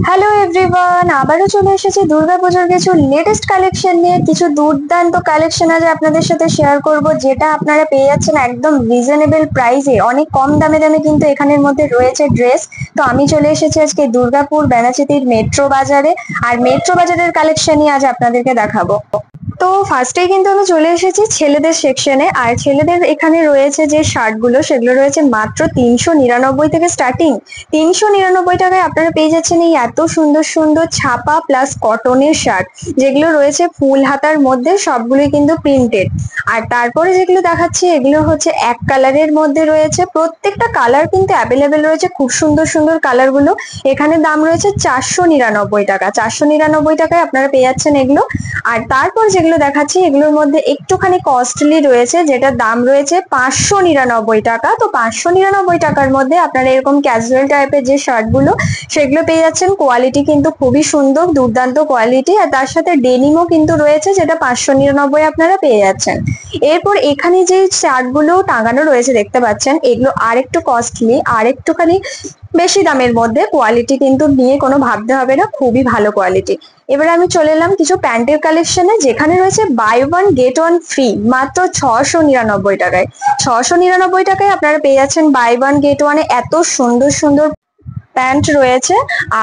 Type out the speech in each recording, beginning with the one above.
Hello everyone, আবারও চলে এসেছি দুর্গাপুজোর কিছু লেটেস্ট কালেকশন নিয়ে। কিছু দুর্দান্ত কালেকশন আজ আপনাদের সাথে শেয়ার করব, যেটা আপনারা পেয়ে যাচ্ছেন একদম রিজনেবল প্রাইসে। অনেক কম দামে দামে কিন্তু এখানের মধ্যে রয়েছে ড্রেস। তো আমি চলে এসেছি আজকে দুর্গাপুর বেনাচিতির মেট্রো বাজারে, আর মেট্রো বাজারের কালেকশনই আজ আপনাদেরকে দেখাবো। তো ফার্স্টেই কিন্তু আমি চলে এসেছি ছেলেদের সেকশনে, আর ছেলেদের এখানে রয়েছে যে শার্ট গুলো, সেগুলো রয়েছে মাত্র 399 থেকে স্টার্টিং। 399 টাকায় আপনারা পেয়ে যাচ্ছেন এই এত সুন্দর সুন্দর ছাপা প্লাস কটনের শার্ট, যেগুলো রয়েছে ফুল হাতার মধ্যে, সবগুলোই কিন্তু প্রিন্টেড। আর তারপরে যেগুলো দেখাচ্ছি এগুলো হচ্ছে এক কালারের মধ্যে রয়েছে, প্রত্যেকটা কালার কিন্তু অ্যাভেলেবেল রয়েছে, খুব সুন্দর সুন্দর কালার গুলো। এখানে দাম রয়েছে 499 টাকা। 499 টাকায় আপনারা পেয়ে যাচ্ছেন এগুলো। আর তারপর যেগুলো দেখাচ্ছি এগুলোর মধ্যে একটুখানি কস্টলি রয়েছে, যেটার দাম রয়েছে 599 টাকা। তো 599 টাকার মধ্যে আপনারা এরকম ক্যাজুয়াল টাইপের যে শার্ট গুলো, সেগুলো পেয়ে যাচ্ছেন। কোয়ালিটি কিন্তু খুবই সুন্দর, দুর্দান্ত কোয়ালিটি। আর তার সাথে ডেনিমও কিন্তু রয়েছে, যেটা 599 আপনারা পেয়ে যাচ্ছেন। এরপর এখানে যে শার্ট গুলো টাঙানো রয়েছে দেখতে পাচ্ছেন, এগুলো আর একটু কস্টলি, আর একটুখানি বেশি দামের মধ্যে। কোয়ালিটি কিন্তু নিয়ে কোনো ভাবতে হবে না, খুবই ভালো কোয়ালিটি। এবার আমি চলে এলাম কিছু প্যান্টের কালেকশনে, যেখানে রয়েছে buy one get one free মাত্র 699 টাকায়। 699 টাকায় আপনারা পেয়ে যাচ্ছেন বাই ওয়ান গেট ওয়ানে এত সুন্দর সুন্দর প্যান্ট রয়েছে।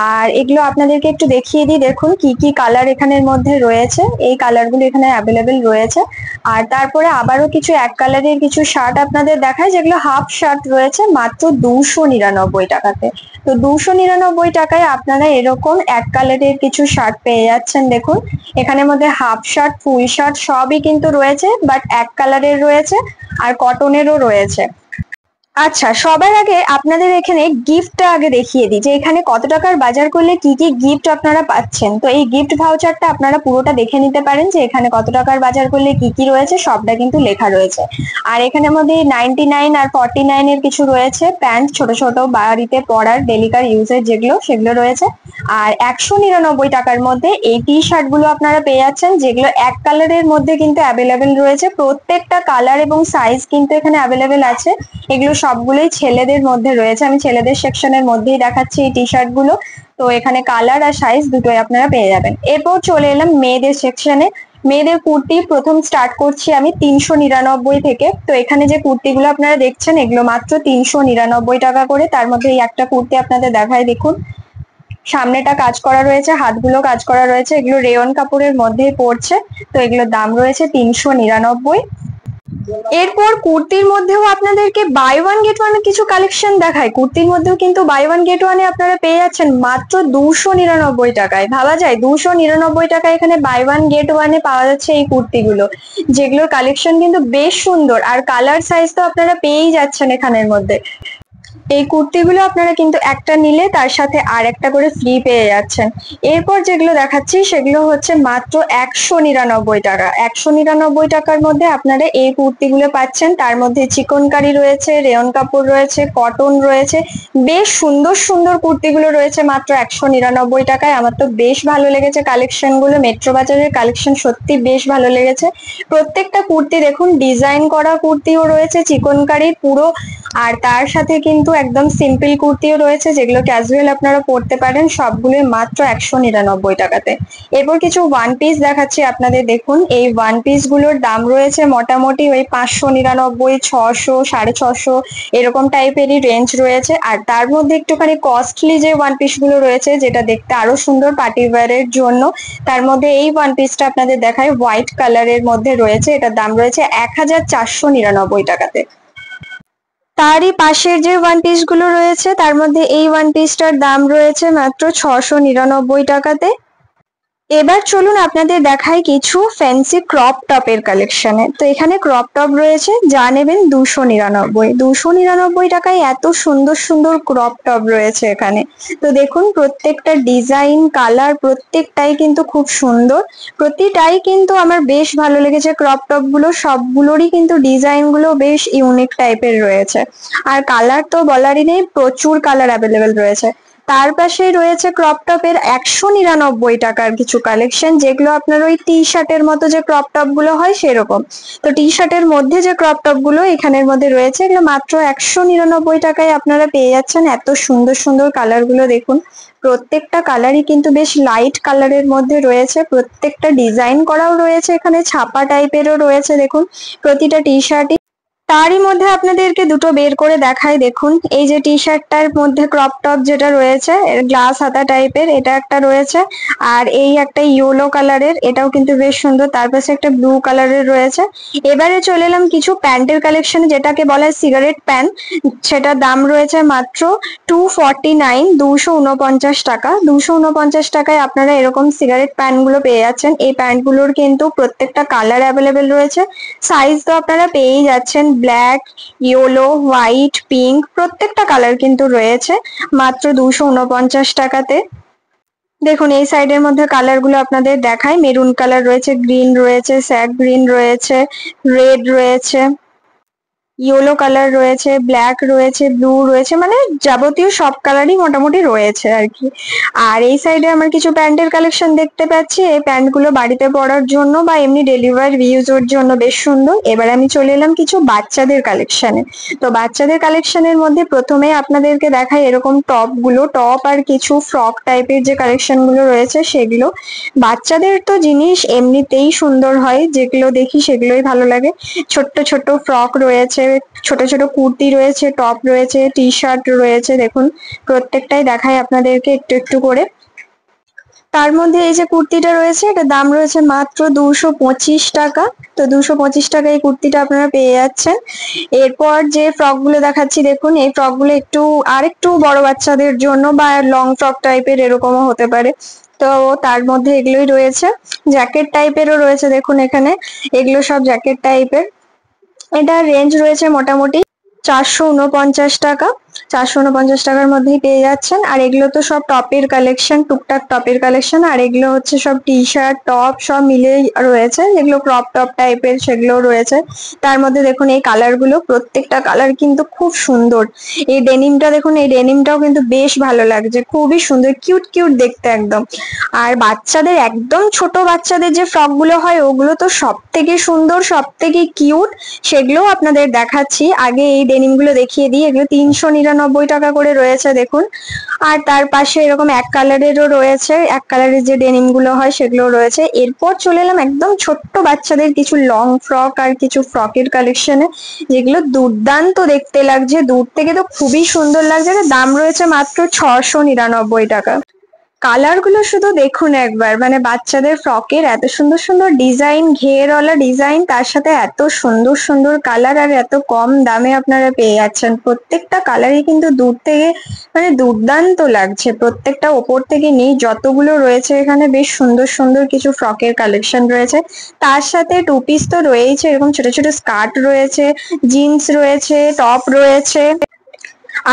আর এগুলো আপনাদেরকে একটু দেখিয়ে দিই, দেখুন কি কি কালার এখানের মধ্যে রয়েছে। এই কালারগুলো এখানে অ্যাভেলেবেল রয়েছে। আর তারপরে আবারও কিছু এক কালারের কিছু শার্ট আপনাদের দেখায়, যেগুলো হাফ শার্ট রয়েছে মাত্র 299 টাকাতে। তো 299 টাকায় আপনারা এরকম এক কালারের কিছু শার্ট পেয়ে যাচ্ছেন। দেখুন এখানের মধ্যে হাফ শার্ট ফুল শার্ট সবই কিন্তু রয়েছে, বাট এক কালারের রয়েছে আর কটনেরও রয়েছে। আচ্ছা, সবার আগে আপনাদের এখানে গিফটটা আগে দেখিয়ে দিই, যে এখানে কত টাকার বাজার করলে কি কি গিফট আপনারা পাচ্ছেন। তো এই গিফট ভাউচারটা আপনারা পুরোটা দেখে নিতে পারেন, যে এখানে কত টাকার বাজার করলে কি কি রয়েছে, সবটা কিন্তু লেখা রয়েছে। আর এখানের মধ্যে 99 আর 49 এর কিছু রয়েছে প্যান্ট, ছোট ছোট বাড়িতে পরার ডেলিকার ইউজের যেগুলো, সেগুলো রয়েছে। আর 199 টাকার মধ্যে এই টি শার্ট গুলো আপনারা পেয়ে যাচ্ছেন, যেগুলো এক কালারের মধ্যে কিন্তু অ্যাভেলেবেল রয়েছে। প্রত্যেকটা কালার এবং সাইজ কিন্তু এখানে অ্যাভেলেবেল আছে। এগুলো সবগুলোই ছেলেদের মধ্যে রয়েছে, আমি ছেলেদের সেকশনের মধ্যেই দেখাচ্ছি এই টি শার্ট গুলো। তো এখানে কালার আর সাইজ দুটোই আপনারা পেয়ে যাবেন। এরপর চলে এলাম মেয়েদের সেকশনে। মেয়েদের কুর্তি প্রথম স্টার্ট করছি আমি 399 থেকে। তো এখানে যে কুর্তিগুলো আপনারা দেখছেন, এগুলো মাত্র 399 টাকা করে। তার মধ্যে এই একটা কুর্তি আপনাদের দেখায়, দেখুন সামনেটা কাজ করা রয়েছে, হাতগুলো কাজ করা রয়েছে, এগুলো রেয়ন কাপড়ের মধ্যেই পড়ছে। তো এগুলোর দাম রয়েছে 399। এরপর কুর্তির মধ্যেও আপনাদেরকে বাই ওয়ান গেট ওয়ান কিছু কালেকশন দেখায়। কুর্তির মধ্যেও কিন্তু বাই ওয়ান গেট ওয়ানে আপনারা পেয়ে যাচ্ছেন মাত্র 299 টাকায়। ভাবা যায় 299 টাকায় এখানে বাই ওয়ান গেট ওয়ানে পাওয়া যাচ্ছে এই কুর্তিগুলো, যেগুলোর কালেকশন কিন্তু বেশ সুন্দর। আর কালার সাইজ তো আপনারা পেয়েই যাচ্ছেন এখানের মধ্যে। এই কুর্তিগুলো আপনারা কিন্তু একটা নিলে তার সাথে আর একটা করে ফ্রি পেয়ে যাচ্ছেন। এরপর যেগুলো দেখাচ্ছি সেগুলো হচ্ছে মাত্র 199 টাকা। 199 টাকার মধ্যে আপনারা এই কুর্তিগুলো পাচ্ছেন। তার মধ্যে চিকনকারি রয়েছে, রেয়ন কাপড় রয়েছে, কটন রয়েছে, বেশ সুন্দর সুন্দর কুর্তিগুলো রয়েছে মাত্র 199 টাকায়। আমার তো বেশ ভালো লেগেছে কালেকশন গুলো, মেট্রো বাজারের কালেকশন সত্যি বেশ ভালো লেগেছে। প্রত্যেকটা কুর্তি দেখুন ডিজাইন করা কুর্তিও রয়েছে চিকনকারির পুরো, আর তার সাথে কিন্তু একদম সিম্পল কুর্তিও রয়েছে, যেগুলো ক্যাজুয়াল আপনারা পরতে পারেন। সবগুলোই মাত্র 199 টাকাতে। এরপর কিছু ওয়ান পিস দেখাচ্ছি আপনাদের, দেখুন এই ওয়ান পিস গুলোর দাম রয়েছে মোটামুটি ওই 599, 600, 650 এরকম টাইপেরই রেঞ্জ রয়েছে। আর তার মধ্যে একটুখানি কস্টলি যে ওয়ান পিস গুলো রয়েছে, যেটা দেখতে আরো সুন্দর পার্টি ওয়্যারের জন্য, তার মধ্যে এই ওয়ান পিসটা আপনাদের দেখায়, হোয়াইট কালারের মধ্যে রয়েছে। এটার দাম রয়েছে 1499 টাকাতে। তারই পাশের যে ওয়ান পিস গুলো রয়েছে, তার মধ্যে এই ওয়ান পিসটার দাম রয়েছে মাত্র 699 টাকাতে। এবার চলুন আপনাদের দেখাই কিছু ফ্যান্সি ক্রপ টপের কালেকশনে। তো এখানে ক্রপ টপ রয়েছে, যা নেবেন 299 টাকায়। এত সুন্দর সুন্দর ক্রপ টপ রয়েছে এখানে। তো দেখুন প্রত্যেকটা ডিজাইন কালার প্রত্যেকটাই কিন্তু খুব সুন্দর, প্রতিটাই কিন্তু আমার বেশ ভালো লেগেছে। ক্রপ টপ গুলো সবগুলোরই কিন্তু ডিজাইন গুলো বেশ ইউনিক টাইপের রয়েছে। আর কালার তো বলারই নেই, প্রচুর কালার অ্যাভেলেবেল রয়েছে। তার পাশেই রয়েছে ক্রপ টপের 199 টাকার কিছু কালেকশন, যেগুলো আপনার ওই টি শার্টের মতো যে ক্রপ টপ গুলো হয় সেরকম। তো টি শার্টের মধ্যে যে ক্রপ টপ গুলো এখানের মধ্যে রয়েছে, এগুলো মাত্র 199 টাকায় আপনারা পেয়ে যাচ্ছেন। এত সুন্দর সুন্দর কালার গুলো দেখুন, প্রত্যেকটা কালারই কিন্তু বেশ লাইট কালারের মধ্যে রয়েছে, প্রত্যেকটা ডিজাইন করাও রয়েছে, এখানে ছাপা টাইপেরও রয়েছে। দেখুন প্রতিটা টি শার্টই। তারই মধ্যে আপনাদেরকে দুটো বের করে দেখাই। দেখুন এই যে টি শার্টটার মধ্যে ক্রপ টপ যেটা রয়েছে, গ্লাস হাতা টাইপের, এটা একটা রয়েছে। আর এই একটা ইয়েলো কালারের, এটাও কিন্তু বেশ সুন্দর। তার পাশে একটা ব্লু কালারের রয়েছে। এবারে চলে এলাম কিছু প্যান্টের কালেকশন, যেটাকে বলা হয় সিগারেট প্যান্ট। সেটার দাম রয়েছে মাত্র 249, 249 টাকা। 249 টাকায় আপনারা এরকম সিগারেট প্যান্ট গুলো পেয়ে যাচ্ছেন। এই প্যান্ট গুলোর কিন্তু প্রত্যেকটা কালার অ্যাভেলেবেল রয়েছে, সাইজ তো আপনারা পেয়েই যাচ্ছেন। ব্ল্যাক, ইয়েলো, হোয়াইট, পিঙ্ক, প্রত্যেকটা কালার কিন্তু রয়েছে মাত্র 249 টাকাতে। দেখুন এই সাইডের মধ্যে কালার গুলো আপনাদের দেখায়। মেরুন কালার রয়েছে, গ্রিন রয়েছে, স্যাগ গ্রিন রয়েছে, রেড রয়েছে, ইয়েলো কালার রয়েছে, ব্ল্যাক রয়েছে, ব্লু রয়েছে, মানে যাবতীয় সব কালারই মোটামুটি রয়েছে আর কি। আর এই সাইডে আমার কিছু প্যান্টের কালেকশন দেখতে পাচ্ছি। এই প্যান্ট গুলো বাড়িতে পরার জন্য বা এমনি ডেলিভার ইউজের জন্য বেশ সুন্দর। এবার আমি চলে এলাম কিছু বাচ্চাদের কালেকশনে। তো বাচ্চাদের কালেকশনের মধ্যে প্রথমে আপনাদেরকে দেখাই এরকম টপ গুলো, টপ আর কিছু ফ্রক টাইপের যে কালেকশন গুলো রয়েছে সেগুলো। বাচ্চাদের তো জিনিস এমনিতেই সুন্দর হয়, যেগুলো দেখি সেগুলোই ভালো লাগে। ছোট্ট ছোট্ট ফ্রক রয়েছে, ছোট ছোট কুর্তি রয়েছে, টপ রয়েছে, টি শার্ট রয়েছে। দেখুন প্রত্যেকটাই দেখাই আপনাদেরকে একটু একটু করে। তার মধ্যে এই যে কুর্তিটা রয়েছে, এটার দাম রয়েছে মাত্র 225 টাকা। তো 225 টাকা এই কুর্তিটা আপনারা পেয়ে যাচ্ছেন। এরপর যে ফ্রক গুলো দেখাচ্ছি, দেখুন এই ফ্রক গুলো আরেকটু বড় বাচ্চাদের জন্য বা লং ফ্রক টাইপের এরকমও হতে পারে। তো তার মধ্যে এগুলোই রয়েছে। জ্যাকেট টাইপেরও রয়েছে, দেখুন এখানে এগুলো সব জ্যাকেট টাইপের। এটার রেঞ্জ রয়েছে মোটামুটি 449 টাকা। 449 টাকার মধ্যেই পেয়ে যাচ্ছেন। আর এগুলো তো সব টপের কালেকশন, টুকটাক টপের কালেকশন। আর এগুলো হচ্ছে সব টি শার্ট, টপ সব মিলে রয়েছে, যেগুলো ক্রপ টপ টাইপের সেগুলো রয়েছে। তার মধ্যে দেখুন এই কালার গুলো, প্রত্যেকটা কালার কিন্তু খুব সুন্দর। এই ডেনিমটা দেখুন, এই ডেনিমটাও কিন্তু বেশ ভালো লাগছে, খুবই সুন্দর, কিউট কিউট দেখতে একদম। আর বাচ্চাদের একদম ছোট বাচ্চাদের যে ফ্রক গুলো হয় ওগুলো তো সব থেকে সুন্দর, সব থেকে কিউট, সেগুলো আপনাদের দেখাচ্ছি। আগে এই ডেনিম গুলো দেখিয়ে দিই। এগুলো 399 টাকা করে রয়েছে দেখুন। আর তার পাশে এরকম এক কালারেরও রয়েছে, এক কালারের যে ডেনিম গুলো হয় সেগুলো রয়েছে। এরপর চলে এলাম একদম ছোট্ট বাচ্চাদের কিছু লং ফ্রক আর কিছু ফ্রকের কালেকশনে, যেগুলো দুর্দান্ত দেখতে লাগছে, দূর থেকে তো খুবই সুন্দর লাগছে। দাম রয়েছে মাত্র 699 টাকা। কালার গুলো শুধু দেখুন একবার, মানে বাচ্চাদের ফ্রকের এত সুন্দর সুন্দর ডিজাইন, ঘেরওয়ালা ডিজাইন, তার সাথে এত সুন্দর সুন্দর কালার, আর এত কম দামে আপনারা পেয়ে যাচ্ছেন। প্রত্যেকটা কালারই কিন্তু দূর থেকে মানে দুর্দান্ত লাগছে, প্রত্যেকটা ওপর থেকে নেই যতগুলো রয়েছে এখানে বেশ সুন্দর সুন্দর কিছু ফ্রকের কালেকশন রয়েছে। তার সাথে টু পিস তো রয়েছে, এরকম ছোট ছোট স্কার্ট রয়েছে, জিন্স রয়েছে, টপ রয়েছে।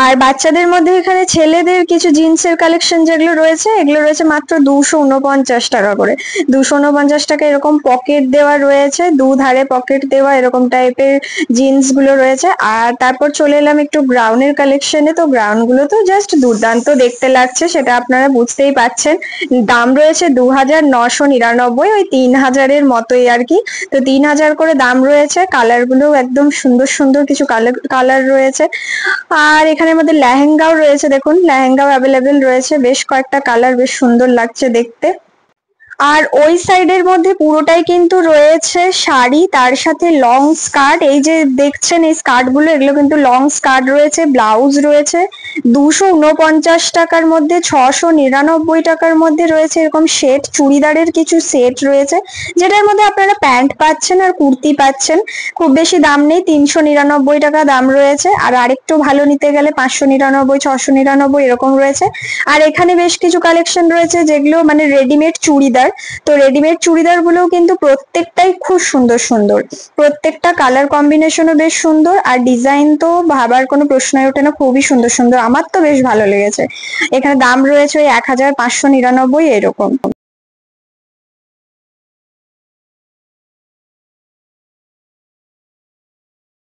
আর বাচ্চাদের মধ্যে এখানে ছেলেদের কিছু জিন্সের কালেকশন যেগুলো রয়েছে, এগুলো রয়েছে মাত্র 249 টাকা করে। 249 টাকা এরকম পকেট দেওয়া রয়েছে, দুধারে পকেট দেওয়া এরকম টাইপের জিন্স গুলো রয়েছে। আর তারপর চলে এলাম একটু গ্রাউনের কালেকশনে। তো গ্রাউন গুলো তো জাস্ট দুর্দান্ত দেখতে লাগছে, সেটা আপনারা বুঝতেই পাচ্ছেন। দাম রয়েছে 2999, ওই 3000-এর মতোই আর কি। তো 3000 করে দাম রয়েছে। কালার গুলো একদম সুন্দর সুন্দর কিছু কালার রয়েছে। আর এখানের মধ্যে লেহেঙ্গাও রয়েছে, দেখুন লেহেঙ্গাও অ্যাভেলেবেল রয়েছে, বেশ কয়েকটা কালার, বেশ সুন্দর লাগছে দেখতে। আর ওই সাইডের মধ্যে পুরোটাই কিন্তু রয়েছে শাড়ি, তার সাথে লং স্কার্ট। এই যে দেখছেন এই স্কার্ট গুলো, এগুলো কিন্তু লং স্কার্ট রয়েছে, ব্লাউজ রয়েছে। 249 টাকার মধ্যে 699 টাকার মধ্যে রয়েছে এরকম সেট, চুড়িদারের কিছু সেট রয়েছে, যেটার মধ্যে আপনারা প্যান্ট পাচ্ছেন আর কুর্তি পাচ্ছেন। খুব বেশি দাম নেই, 399 টাকা দাম রয়েছে। আর আরেকটু ভালো নিতে গেলে 599, 699 এরকম রয়েছে। আর এখানে বেশ কিছু কালেকশন রয়েছে যেগুলো মানে রেডিমেড চুড়িদার। তো রেডিমেড চুড়িদার গুলোও কিন্তু প্রত্যেকটাই খুব সুন্দর সুন্দর, প্রত্যেকটা কালার কম্বিনেশনও বেশ সুন্দর। আর ডিজাইন তো ভাবার কোনো প্রশ্নই ওঠে না, খুবই সুন্দর সুন্দর, আমার তো বেশ ভালো লেগেছে। এখানে দাম রয়েছে ওই 1599 এরকম।